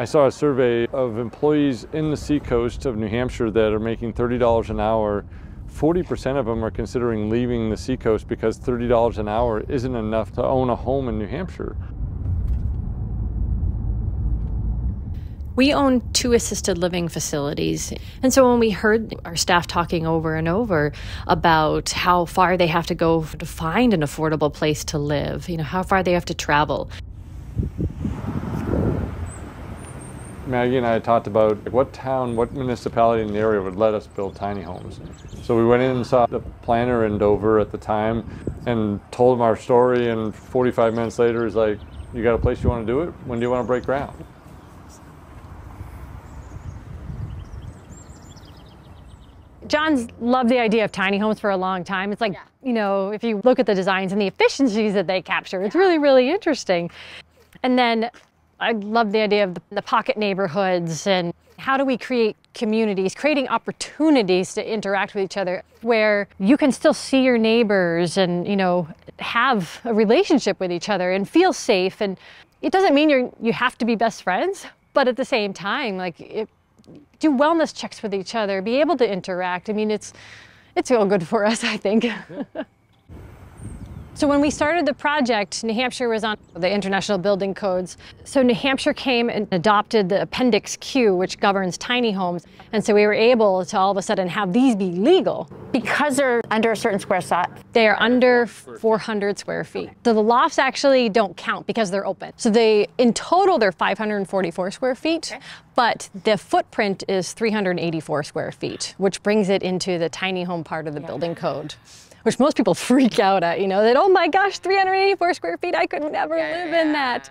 I saw a survey of employees in the seacoast of New Hampshire that are making $30 an hour. 40% of them are considering leaving the seacoast because $30 an hour isn't enough to own a home in New Hampshire. We own 2 assisted living facilities. And so when we heard our staff talking over and over about how far they have to go to find an affordable place to live, how far they have to travel. Maggie and I had talked about what town, what municipality in the area would let us build tiny homes. So we went in and saw the planner in Dover at the time and told him our story, and 45 minutes later he's like, "You got a place you want to do it? When do you want to break ground?" John's loved the idea of tiny homes for a long time. It's like, if you look at the designs and the efficiencies that they capture, it's really, really interesting. And then I love the idea of the pocket neighborhoods and how do we create communities, creating opportunities to interact with each other where you can still see your neighbors and, have a relationship with each other and feel safe. And it doesn't mean you have to be best friends, but at the same time, do wellness checks with each other, be able to interact. I mean, it's all good for us, I think. So when we started the project, New Hampshire was on the International Building Codes. So New Hampshire came and adopted the Appendix Q, which governs tiny homes. And so we were able to all of a sudden have these be legal. Because they're under a certain square size? They are under 400 square feet. So the lofts actually don't count because they're open. So in total, they're 544 square feet, okay. But the footprint is 384 square feet, which brings it into the tiny home part of the building code, which most people freak out at, that, oh my gosh, 384 square feet, I could never live in that.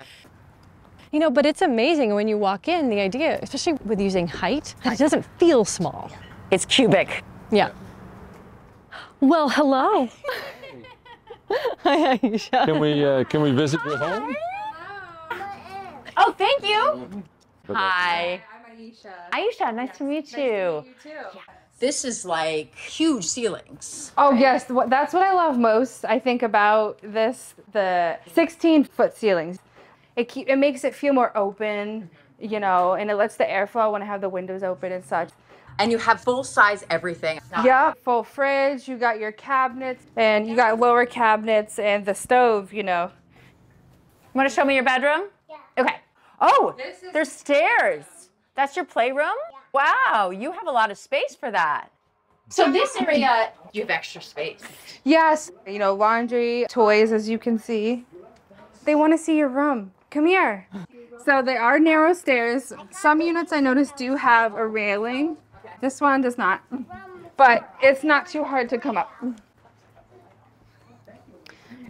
But it's amazing when you walk in, the idea, especially with using height, that it doesn't feel small. It's cubic. Yeah. Well, hello. Hi, Aisha. Can we visit your home? Oh, thank you. Hi. I'm Aisha. Aisha, nice to meet you. Nice to meet you too. Yeah. This is like huge ceilings. Oh, yes. That's what I love most, I think, about this, the 16-foot ceilings. It makes it feel more open, and it lets the airflow when I have the windows open and such. And you have full-size everything. Yeah, full fridge, you got your cabinets, and you got lower cabinets and the stove, You want to show me your bedroom? Yeah. Okay. Oh, there's stairs. That's your playroom? Yeah. Wow, you have a lot of space for that. So this area, you have extra space. Yes, laundry, toys, as you can see. They want to see your room. Come here. So they are narrow stairs. Some units I noticed do have a railing. This one does not, but it's not too hard to come up.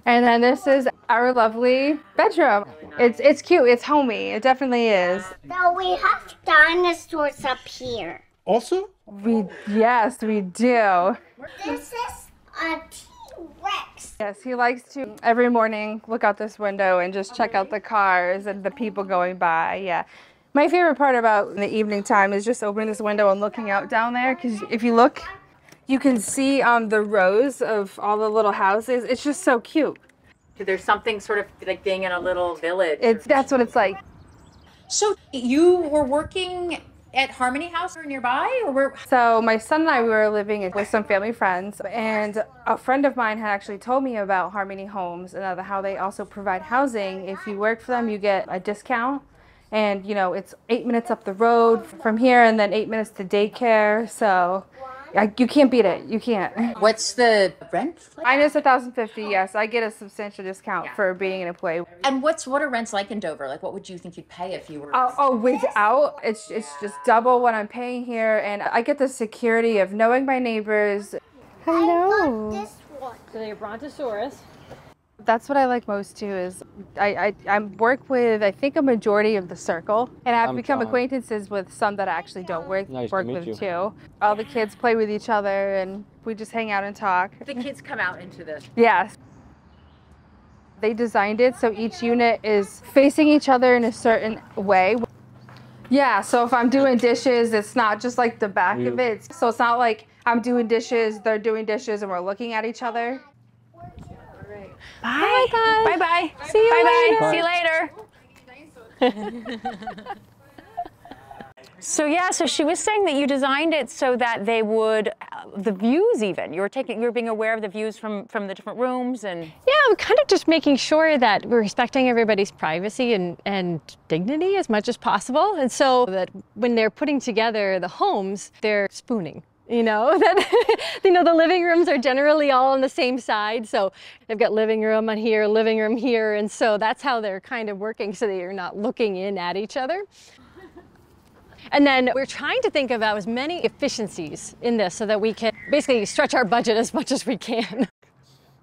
And then this is our lovely bedroom. It's cute, it's homey, it definitely is. So we have dinosaurs up here. Also? Yes, we do. This is a T-Rex. Yes, he likes to every morning look out this window and just check out the cars and the people going by, yeah. My favorite part about the evening time is just opening this window and looking out down there, because if you look, you can see the rows of all the little houses. It's just so cute. There's something sort of like being in a little village. That's what it's like. So you were working at Harmony House or nearby? So my son and I, we were living with some family friends, and a friend of mine had actually told me about Harmony Homes and how they also provide housing. If you work for them, you get a discount. And, it's 8 minutes up the road from here and then 8 minutes to daycare. So you can't beat it. You can't. What's the rent? Mine is $1,050. Yes, I get a substantial discount for being an employee. And what are rents like in Dover? Like, what would you think you'd pay if you were? Without, it's just double what I'm paying here, and I get the security of knowing my neighbors. Hello. I love this one. So they're Brontosaurus. That's what I like most too, is I work with, I think, a majority of the circle, and I've become John. acquaintances with some that I actually don't work with you. too. All the kids play with each other and we just hang out and talk. The kids come out into this. Yes. They designed it so each unit is facing each other in a certain way. Yeah, so if I'm doing dishes, it's not just like the back of it. So it's not like I'm doing dishes, they're doing dishes, and we're looking at each other. Bye. Bye-bye. See you later. Bye-bye. See you later. So yeah, so she was saying that you designed it so that they would, the views even, you were being aware of the views from the different rooms and... Yeah, we're kind of just making sure that we're respecting everybody's privacy and dignity as much as possible. And so that when they're putting together the homes, they're spooning. You know, that, you know, the living rooms are generally all on the same side. So they've got living room on here, living room here. And so that's how they're kind of working so that you're not looking in at each other. And then we're trying to think about as many efficiencies in this so that we can basically stretch our budget as much as we can.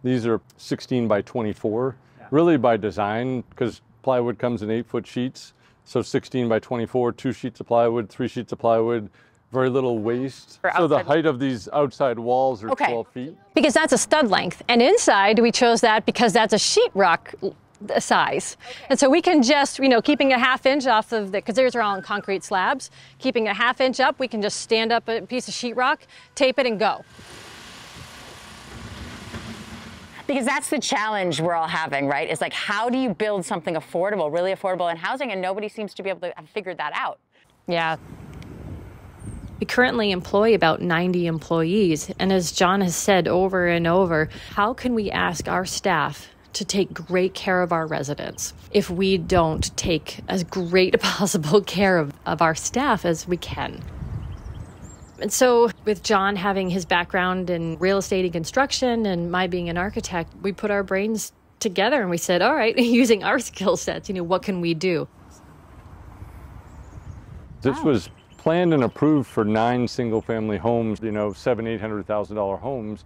These are 16 by 24, really by design, because plywood comes in 8-foot sheets. So 16 by 24, 2 sheets of plywood, 3 sheets of plywood. Very little waste. So the height of these outside walls are 12 feet. Because that's a stud length. And inside we chose that because that's a sheetrock size. And so we can just, you know, keeping a 1/2 inch off of the, because theirs are all on concrete slabs, keeping a 1/2 inch up, we can just stand up a piece of sheetrock, tape it and go. Because that's the challenge we're all having, right? It's like, how do you build something affordable, really affordable in housing? And nobody seems to be able to have figured that out. Yeah. We currently employ about 90 employees, and as John has said over and over, how can we ask our staff to take great care of our residents if we don't take as great possible care of our staff as we can? And so with John having his background in real estate and construction and my being an architect, we put our brains together and we said, all right, using our skill sets, you know, what can we do? This was planned and approved for 9 single-family homes, you know, $700,000-800,000 homes.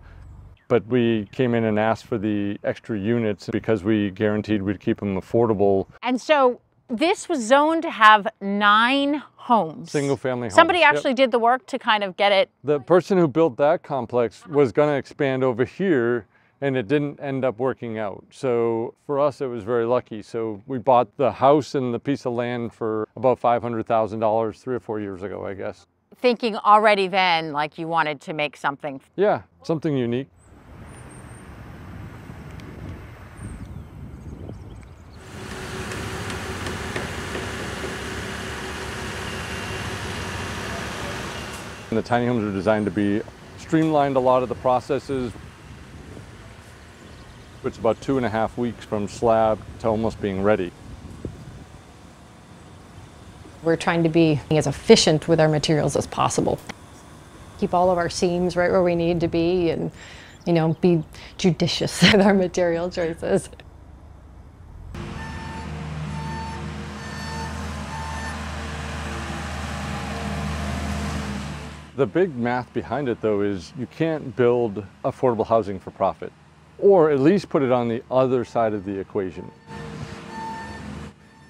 But we came in and asked for the extra units because we guaranteed we'd keep them affordable. And so this was zoned to have 9 homes. Single-family homes. Somebody actually did the work to kind of get it. The person who built that complex was going to expand over here, and it didn't end up working out. So for us, it was very lucky. So we bought the house and the piece of land for about $500,000 3 or 4 years ago, I guess. Thinking already then, like you wanted to make something. Yeah, something unique. And the tiny homes are designed to be streamlined a lot of the processes. It's about 2.5 weeks from slab to almost being ready. We're trying to be as efficient with our materials as possible. Keep all of our seams right where we need to be and, you know, be judicious with our material choices. The big math behind it, though, is you can't build affordable housing for profit, or at least put it on the other side of the equation.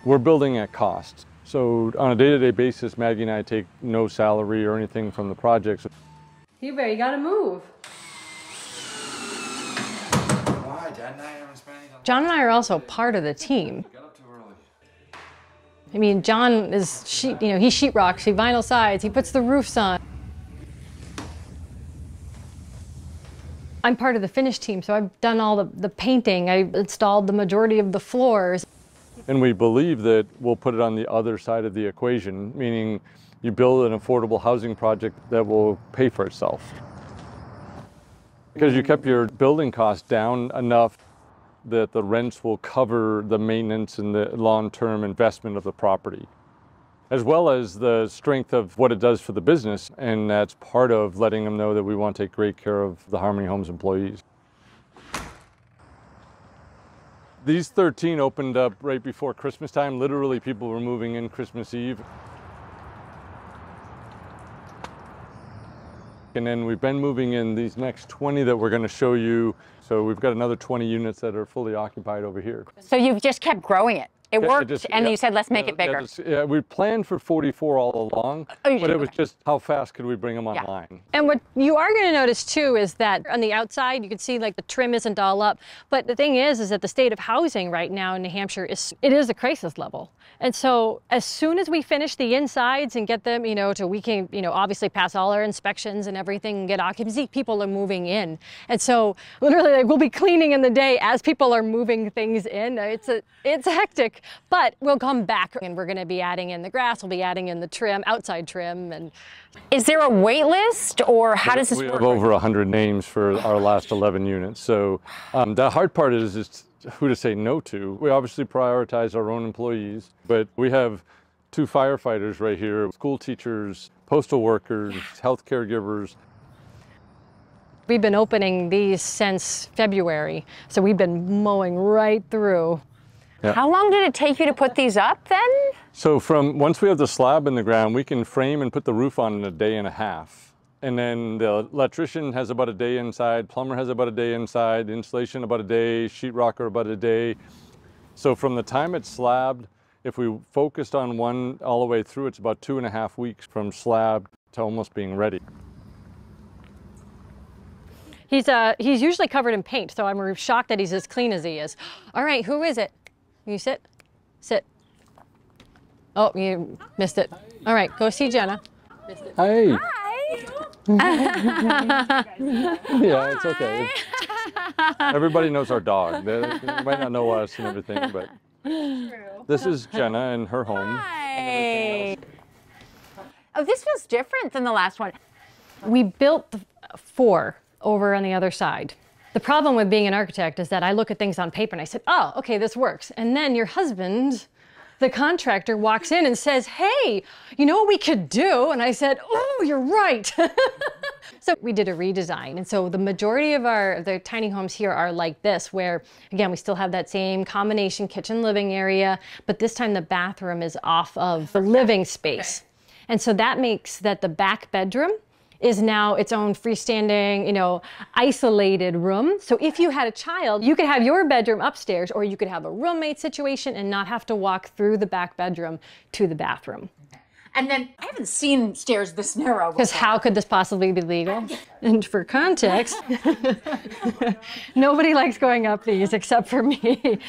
We're building at cost. So on a day-to-day basis, Maggie and I take no salary or anything from the projects. Huber, you gotta move. John and I are also part of the team. I mean, John is he sheetrocks, he vinyl sides, he puts the roofs on. I'm part of the finish team, so I've done all the painting. I installed the majority of the floors. And we believe that we'll put it on the other side of the equation, meaning you build an affordable housing project that will pay for itself. Because you kept your building costs down enough that the rents will cover the maintenance and the long-term investment of the property, as well as the strength of what it does for the business. And that's part of letting them know that we want to take great care of the Harmony Homes employees. These 13 opened up right before Christmas time. Literally, people were moving in Christmas Eve. And then we've been moving in these next 20 that we're going to show you. So we've got another 20 units that are fully occupied over here. So you've just kept growing it. It worked, and you said, let's make it bigger. Yeah, we planned for 44 all along, but it was just how fast could we bring them online. And what you are going to notice too is that on the outside, you can see like the trim isn't all up. But the thing is that the state of housing right now in New Hampshire is a crisis level. And so as soon as we finish the insides and get them, we can, obviously pass all our inspections and everything and get occupancy, people are moving in. And so literally we'll be cleaning in the day as people are moving things in. It's hectic. back. But we'll come back and we're gonna be adding in the grass, we'll be adding in the trim, outside trim. And is there a wait list, or how does this we work? have over 100 names for our last 11 units. So the hard part is who to say no to. We obviously prioritize our own employees, but we have 2 firefighters right here, school teachers, postal workers, health caregivers. We've been opening these since February, so we've been mowing right through. Yeah. How long did it take you to put these up then? So once we have the slab in the ground, we can frame and put the roof on in a day and a half. And then the electrician has about a day inside, plumber has about a day inside, the installation about a day, sheetrocker about a day. So from the time it's slabbed, if we focused on one all the way through, it's about 2.5 weeks from slab to almost being ready. He's usually covered in paint, so I'm shocked that he's as clean as he is. All right, who is it? You sit? Sit. Oh, you missed it. All right, go see Jenna. Hey. Hi. Yeah, it's okay. Everybody knows our dog. They might not know us and everything, but this is Jenna and her home. Hi. Oh, this feels different than the last one. We built 4 over on the other side. The problem with being an architect is that I look at things on paper and I said, oh, okay, this works. And then your husband, the contractor, walks in and says, hey, you know what we could do? And I said, oh, you're right. So we did a redesign. And so the majority of the tiny homes here are like this, where again, we still have that same combination kitchen living area, but this time the bathroom is off of the living space. Okay. And so that makes that the back bedroom is now its own freestanding, isolated room. So if you had a child, you could have your bedroom upstairs, or you could have a roommate situation and not have to walk through the back bedroom to the bathroom. And then I haven't seen stairs this narrow before. Because how could this possibly be legal? And for context, nobody likes going up these except for me.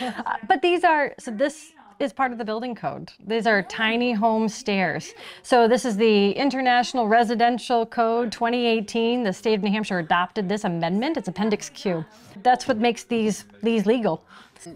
But this is part of the building code. These are tiny home stairs. So this is the International Residential Code 2018. The state of New Hampshire adopted this amendment. It's Appendix Q. That's what makes these legal.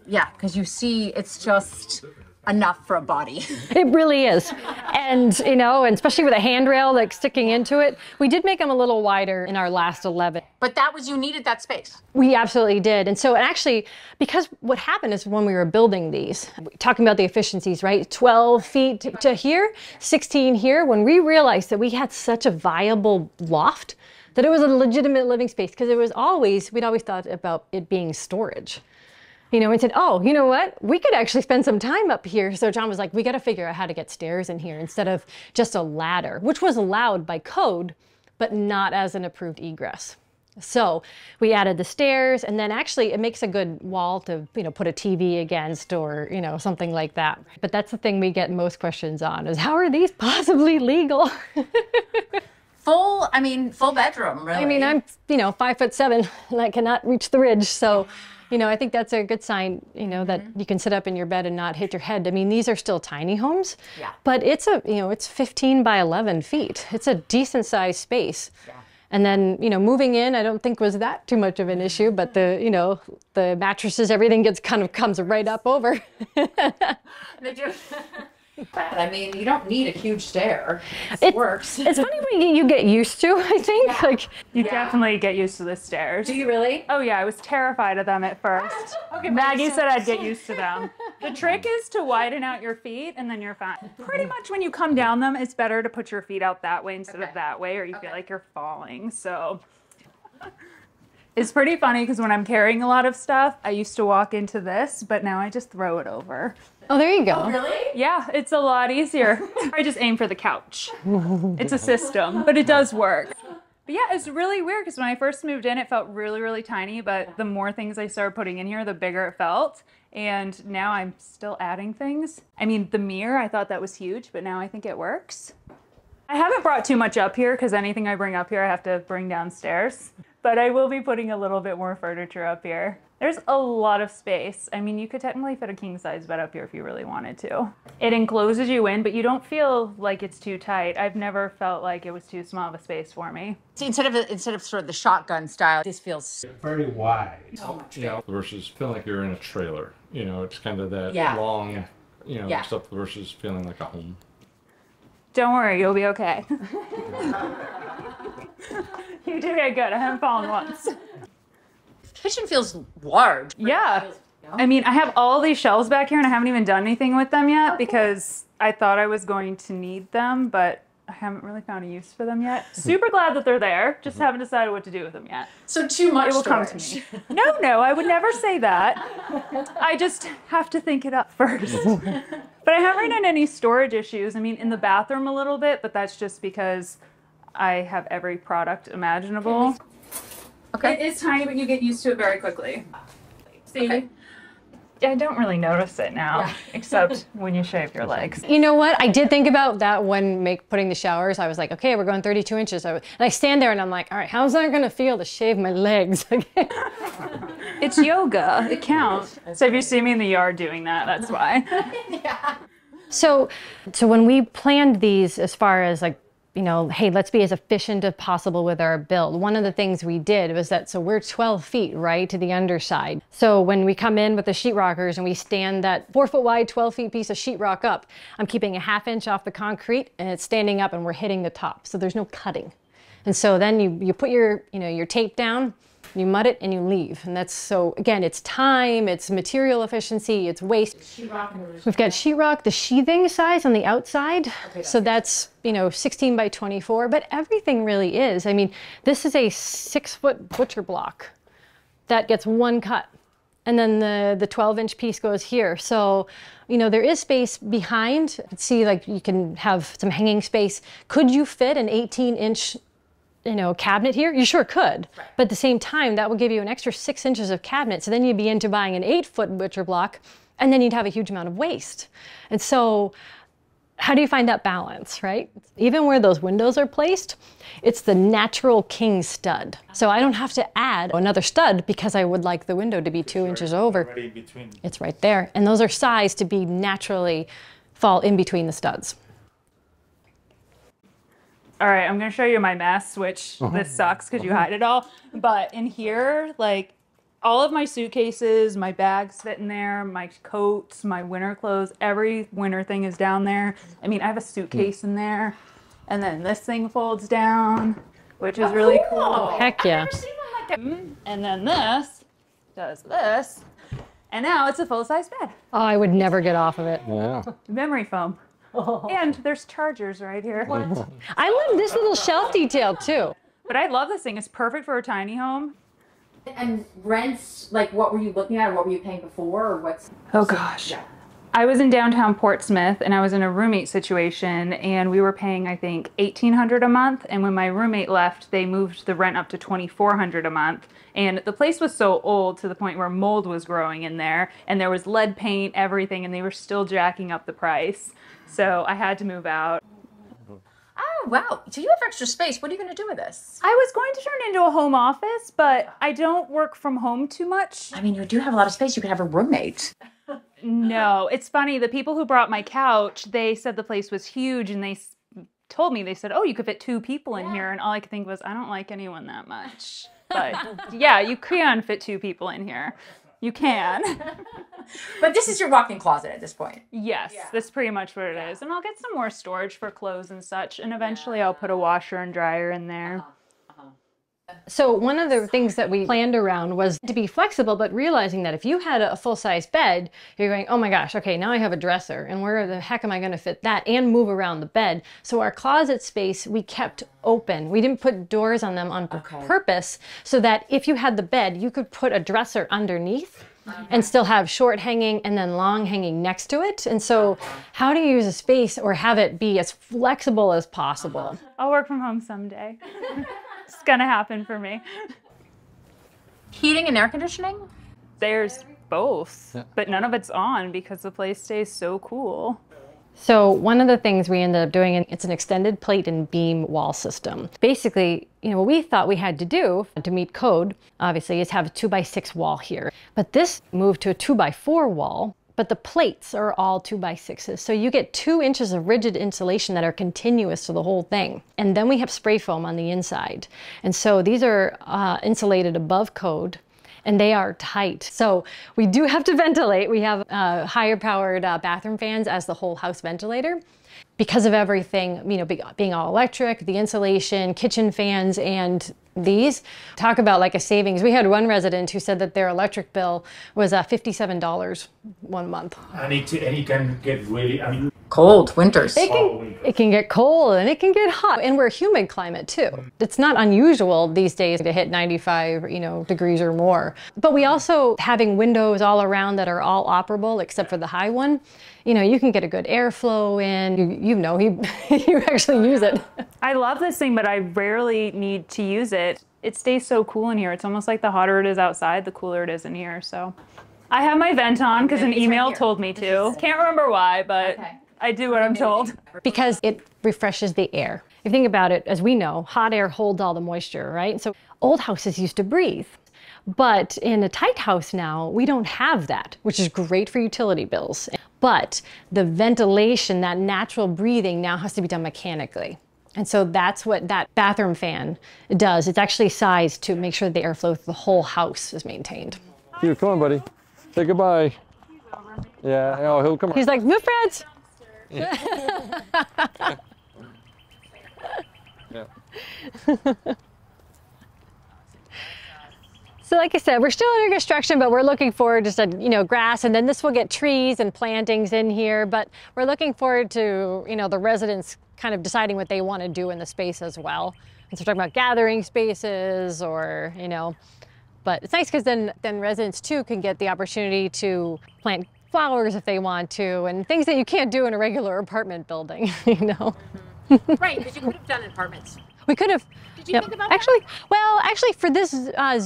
Yeah, because you see it's just enough for a body. It really is. And, and especially with a handrail like sticking into it, we did make them a little wider in our last 11. But you needed that space. We absolutely did. And so actually, because what happened is when we were building these, talking about the efficiencies, right? 12 feet to here, 16 here, when we realized that we had such a viable loft, that it was a legitimate living space, because we'd always thought about it being storage. And said, oh, you know what? We could actually spend some time up here. So John was like, we got to figure out how to get stairs in here instead of just a ladder, which was allowed by code, but not as an approved egress. So we added the stairs, and then actually it makes a good wall to, put a TV against, or, something like that. But that's the thing we get most questions on, is how are these possibly legal? Full bedroom, really. I mean, I'm, 5'7", and I cannot reach the ridge. So, I think that's a good sign, that you can sit up in your bed and not hit your head. I mean, these are still tiny homes, yeah. But it's 15 by 11 feet. It's a decent sized space. Yeah. And then, moving in, I don't think was that too much of an issue, but the mattresses, everything comes right up over. They do. But I mean, you don't need a huge stair. It works. It's funny when you get used to, I think. Yeah. You definitely get used to the stairs. Do you really? Oh yeah, I was terrified of them at first. Okay, Maggie said I'd get used to them. The trick is to widen out your feet, and then you're fine. Pretty much when you come down them, it's better to put your feet out that way instead of that way, or you feel like you're falling. So it's pretty funny, because when I'm carrying a lot of stuff, I used to walk into this, but now I just throw it over. Oh, there you go. Oh, really? Yeah, it's a lot easier. I just aim for the couch. It's a system, but it does work. But yeah, it's really weird, because when I first moved in, it felt really, really tiny, but the more things I started putting in here, the bigger it felt. And now I'm still adding things. I mean, the mirror, I thought that was huge, but now I think it works. I haven't brought too much up here, because anything I bring up here, I have to bring downstairs. But I will be putting a little bit more furniture up here. There's a lot of space. I mean, you could technically fit a king-size bed up here if you really wanted to. It encloses you in, but you don't feel like it's too tight. I've never felt like it was too small of a space for me. See, instead of sort of the shotgun style, this feels very wide. Versus feeling like you're in a trailer. It's kind of that Yeah. long you know, Yeah. stuff versus feeling like a home. Don't worry, you'll be okay. You did get good. I haven't fallen once. Kitchen feels large. Yeah. I mean, I have all these shelves back here and I haven't even done anything with them yet because I thought I was going to need them, but I haven't really found a use for them yet. Super glad that they're there. Just haven't decided what to do with them yet. So too much It will come storage. to me. No, I would never say that. I just have to think it up first. But I haven't had any storage issues. I mean, in the bathroom a little bit, but that's just because I have every product imaginable. Okay. It is tiny, but you get used to it very quickly. See? I don't really notice it now, except when you shave your legs. You know what? I did think about that when putting the showers. I was like, okay, we're going 32 inches. And I stand there and I'm like, all right, how's that going to feel to shave my legs? It's yoga. It counts. So if you see me in the yard doing that, that's why. So when we planned these as far as like, you know, hey, let's be as efficient as possible with our build. One of the things we did was that, so we're 12 feet, right, to the underside. So when we come in with the sheetrockers and we stand that 4 foot wide, 12 feet piece of sheetrock up, I'm keeping a ½ inch off the concrete and it's standing up and we're hitting the top. So there's no cutting. And so then you put your, you know, your tape down, you mud it and you leave. And that's, so again, it's time, it's material efficiency, it's waste. We've got sheetrock, the sheathing size on the outside. So that's, you know, 16 by 24, but everything really is. I mean, this is a 6 foot butcher block that gets one cut. And then the 12-inch piece goes here. So, you know, there is space behind. See, like you can have some hanging space. Could you fit an 18-inch you know, cabinet here? You sure could. Right. But at the same time, that would give you an extra 6 inches of cabinet. So then you'd be into buying an 8-foot butcher block, and then you'd have a huge amount of waste. And so how do you find that balance, right? Even where those windows are placed, it's the natural king stud. So I don't have to add another stud because I would like the window to be 2 inches over. It's right there. And those are sized to be naturally fall in between the studs. All right, I'm gonna show you my mess, which this sucks because you hide it all. But in here, like all of my suitcases, my bags fit in there, my coats, my winter clothes, every winter thing is down there. I mean, I have a suitcase in there. And then this thing folds down, which is really cool. Heck yeah. And then this does this. And now it's a full-size bed. Oh, I would never get off of it. Yeah. Memory foam. And there's chargers right here. I love this little shelf detail too. But I love this thing. It's perfect for a tiny home. And rents, like what were you looking at or what were you paying before or what's... Oh gosh. Yeah. I was in downtown Portsmouth and I was in a roommate situation and we were paying, I think, $1,800 a month. And when my roommate left, they moved the rent up to $2,400 a month. And the place was so old to the point where mold was growing in there and there was lead paint, everything, and they were still jacking up the price. So I had to move out. Oh, wow. So you have extra space. What are you going to do with this? I was going to turn it into a home office, but I don't work from home too much. I mean, you do have a lot of space. You could have a roommate. No, it's funny. The people who brought my couch, they said the place was huge and they told me, they said, oh, you could fit 2 people in here. And all I could think was, I don't like anyone that much. But yeah, you can fit 2 people in here. You can. But this is your walk-in closet at this point. Yes, that's pretty much what it is. And I'll get some more storage for clothes and such. And eventually I'll put a washer and dryer in there. So one of the things that we planned around was to be flexible, but realizing that if you had a full-size bed, you're going, oh my gosh, okay, now I have a dresser, and where the heck am I going to fit that and move around the bed? So our closet space, we kept open. We didn't put doors on them on purpose so that if you had the bed, you could put a dresser underneath and still have short hanging and then long hanging next to it. And so how do you use a space or have it be as flexible as possible? I'll work from home someday. It's gonna happen for me. Heating and air conditioning? There's both, but none of it's on because the place stays so cool. So one of the things we ended up doing, it's an extended plate and beam wall system. Basically, you know, what we thought we had to do to meet code, obviously, is have a 2x6 wall here. But this moved to a 2x4 wall. But the plates are all 2x6s. So you get 2 inches of rigid insulation that are continuous to the whole thing. And then we have spray foam on the inside. And so these are insulated above code. and they are tight. So we do have to ventilate. We have higher powered bathroom fans as the whole house ventilator. Because of everything, you know, being all electric, the insulation, kitchen fans, and these, talk about like a savings. We had one resident who said that their electric bill was $57 one month. And it can get really, I mean, Cold winters. It can get cold and it can get hot, and we're a humid climate too. It's not unusual these days to hit 95, you know, degrees or more. But we also, having windows all around that are all operable except for the high one, you know, you can get a good airflow in. You know, you actually use it. I love this thing, but I rarely need to use it. It stays so cool in here. It's almost like the hotter it is outside, the cooler it is in here. So I have my vent on because an email told me to. Can't remember why, but I do what I'm told. Because it refreshes the air. If you think about it, as we know, hot air holds all the moisture, right? So old houses used to breathe. But in a tight house now, we don't have that, which is great for utility bills. But the ventilation, that natural breathing, now has to be done mechanically. And so that's what that bathroom fan does. It's actually sized to make sure the airflow through the whole house is maintained. Here, come on, buddy. Say goodbye. Yeah, oh, he'll come. He's like, move, Fred. Yeah. So like I said, we're still under construction, but we're looking forward to some, you know, grass, and then this will get trees and plantings in here. But we're looking forward to, you know, the residents kind of deciding what they want to do in the space as well. And so we're talking about gathering spaces or, you know, but it's nice because then residents too can get the opportunity to plant flowers if they want to, and things that you can't do in a regular apartment building, you know. Right, because you could have done apartments. We could have. Did you think about actually, that? Well, actually for this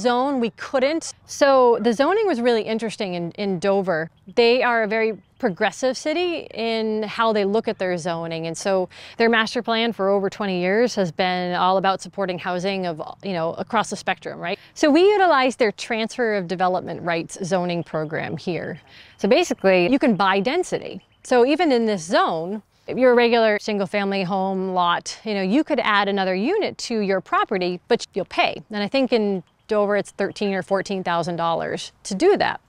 zone, we couldn't. So the zoning was really interesting in Dover. They are a very progressive city in how they look at their zoning. And so their master plan for over 20 years has been all about supporting housing of, you know, across the spectrum, right? So we utilized their transfer of development rights zoning program here. So basically you can buy density. So even in this zone, if you're a regular single family home lot, you know, you could add another unit to your property, but you'll pay. And I think in Dover, it's $13,000 or $14,000 to do that.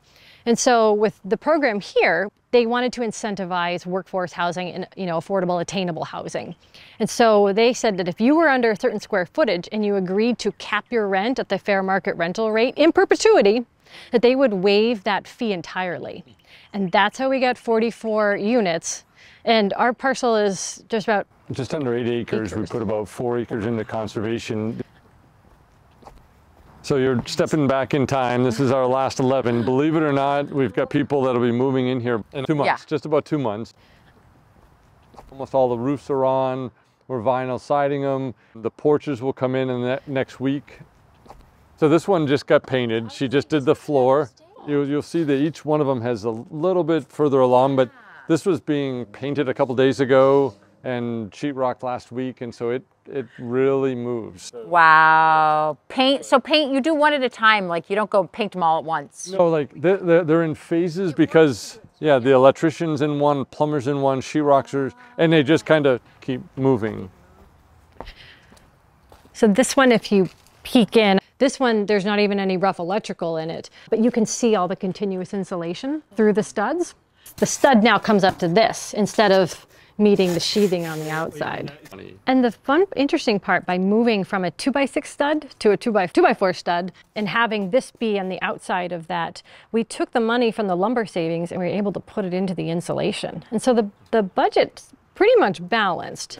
And so with the program here, they wanted to incentivize workforce housing and, you know, affordable, attainable housing. And so they said that if you were under a certain square footage and you agreed to cap your rent at the fair market rental rate in perpetuity, that they would waive that fee entirely. And that's how we got 44 units. And our parcel is just under 8 acres. We put about 4 acres into conservation. So you're stepping back in time. This is our last 11. Believe it or not, we've got people that'll be moving in here in 2 months, just about 2 months. Almost all the roofs are on. We're vinyl siding them. The porches will come in the next week. So this one just got painted. She just did the floor. You'll see that each one of them has a little bit further along, but this was being painted a couple days ago and sheetrocked last week, and so it really moves. Wow. Paint, so paint, you do one at a time, like you don't go paint them all at once. No, like they're in phases because, yeah, the electrician's in one, plumber's in one, sheetrockers, and they just kind of keep moving. So this one, if you peek in, this one, there's not even any rough electrical in it, but you can see all the continuous insulation through the studs. The stud now comes up to this instead of meeting the sheathing on the outside. And the fun, interesting part, by moving from a 2x6 stud to a 2x4 stud and having this be on the outside of that, we took the money from the lumber savings and we were able to put it into the insulation. And so the budget's pretty much balanced.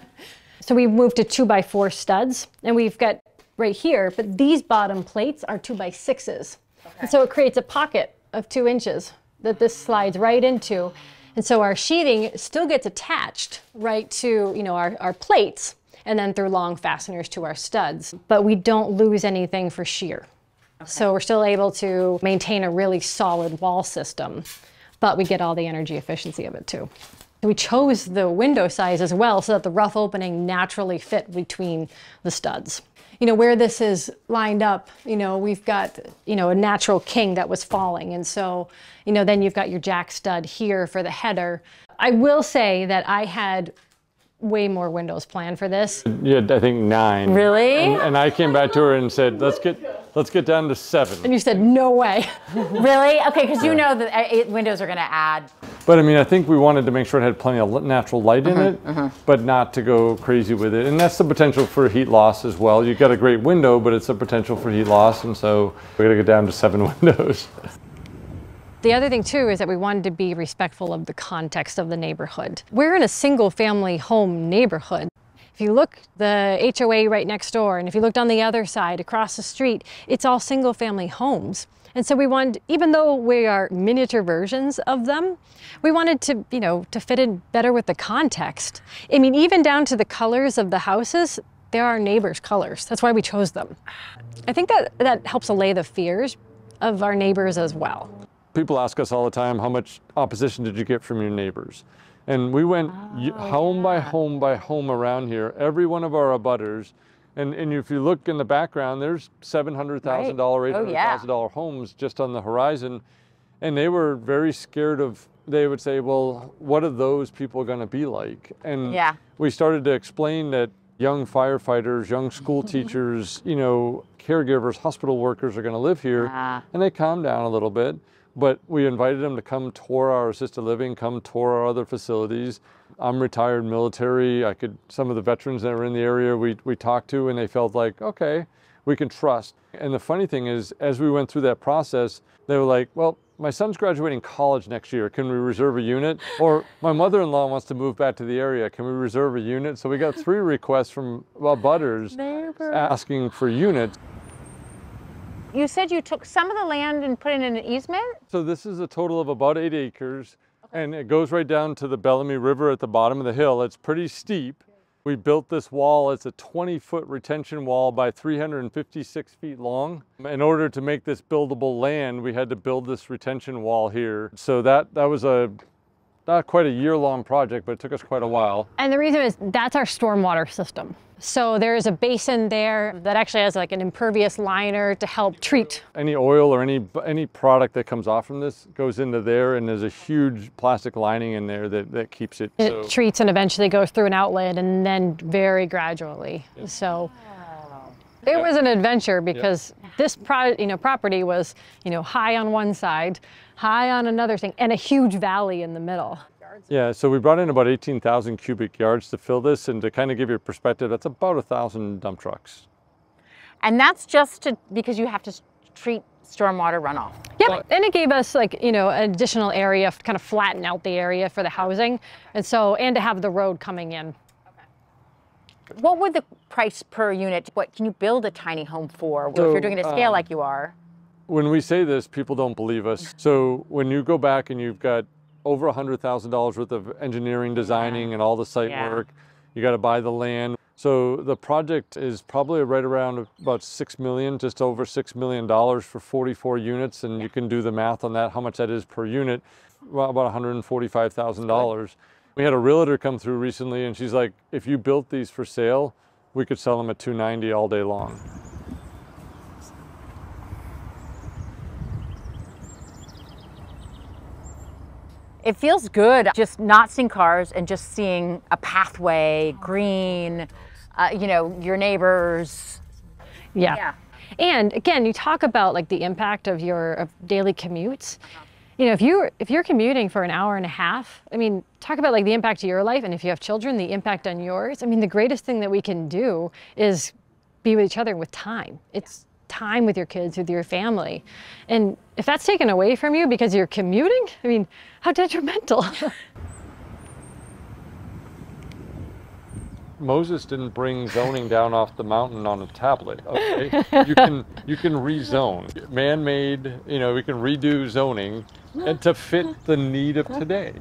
So we moved to 2x4 studs, and we've got right here, but these bottom plates are 2x6s. Okay. And so it creates a pocket of 2 inches that this slides right into. And so our sheathing still gets attached right to, you know, our plates, and then through long fasteners to our studs, but we don't lose anything for shear. Okay. So we're still able to maintain a really solid wall system, but we get all the energy efficiency of it too. We chose the window size as well so that the rough opening naturally fit between the studs. You know, where this is lined up, you know, we've got, you know, a natural king that was falling. And so, you know, then you've got your jack stud here for the header. I will say that I had way more windows planned for this. Yeah, I think 9. Really? And I came back to her and said, let's get let's get down to 7. And you said, no way. Really? Okay, because you know that windows are going to add. But I mean, I think we wanted to make sure it had plenty of natural light in it, but not to go crazy with it. And that's the potential for heat loss as well. You've got a great window, but it's a potential for heat loss. And so we're going to get down to 7 windows. The other thing too is that we wanted to be respectful of the context of the neighborhood. We're in a single family home neighborhood. If you look the HOA right next door, and if you looked on the other side across the street, it's all single family homes. And so we wanted, even though we are miniature versions of them, we wanted to, you know, to fit in better with the context. I mean, even down to the colors of the houses, they're our neighbors' colors. That's why we chose them. I think that helps allay the fears of our neighbors as well. People ask us all the time, how much opposition did you get from your neighbors? And we went home by home by home around here, every one of our abutters. And if you look in the background, there's $700,000, $800,000 homes just on the horizon. And they were very scared of, they would say, well, what are those people going to be like? And we started to explain that young firefighters, young school teachers, you know, caregivers, hospital workers are going to live here. And they calmed down a little bit. But we invited them to come tour our assisted living, come tour our other facilities. I'm retired military. Some of the veterans that were in the area we talked to, and they felt like, okay, we can trust. And the funny thing is, as we went through that process, they were like, well, my son's graduating college next year. Can we reserve a unit? Or my mother-in-law wants to move back to the area. Can we reserve a unit? So we got 3 requests from abutters asking for units. You said you took some of the land and put it in an easement? So this is a total of about 8 acres, and it goes right down to the Bellamy River at the bottom of the hill. It's pretty steep. We built this wall. It's a 20-foot retention wall by 356 feet long. In order to make this buildable land, we had to build this retention wall here. So that was not quite a year-long project, but it took us quite a while. And the reason is that's our stormwater system. So there is a basin there that actually has like an impervious liner to help treat. Any oil or any product that comes off from this goes into there, and there's a huge plastic lining in there that keeps it. It treats and eventually goes through an outlet and then very gradually. So it was an adventure because this property was, high on one side, high on another thing, and a huge valley in the middle. Yeah, so we brought in about 18,000 cubic yards to fill this, and to kind of give you a perspective, that's about 1,000 dump trucks. And that's just because you have to treat stormwater runoff. Yep, and it gave us an additional area to kind of flatten out the area for the housing, and to have the road coming in. Okay. What would the price per unit, what can you build a tiny home for if you're doing it at scale like you are? When we say this, people don't believe us. So when you go back and you've got over $100,000 worth of engineering, designing, and all the site work. You got to buy the land. So the project is probably right around about $6 million, just over $6 million for 44 units. And you can do the math on that, how much that is per unit, about $145,000. We had a realtor come through recently, and she's like, if you built these for sale, we could sell them at $290 all day long. It feels good just not seeing cars and just seeing a pathway, green, your neighbors. Yeah. And again, you talk about the impact of your daily commutes. If you're commuting for an hour and a half, talk about the impact to your life, and if you have children, the impact on yours. The greatest thing that we can do is be with each other with time. It's time with your kids, with your family. And if that's taken away from you because you're commuting, how detrimental. Moses didn't bring zoning down off the mountain on a tablet, okay? You can rezone. Man-made, we can redo zoning and to fit the need of today.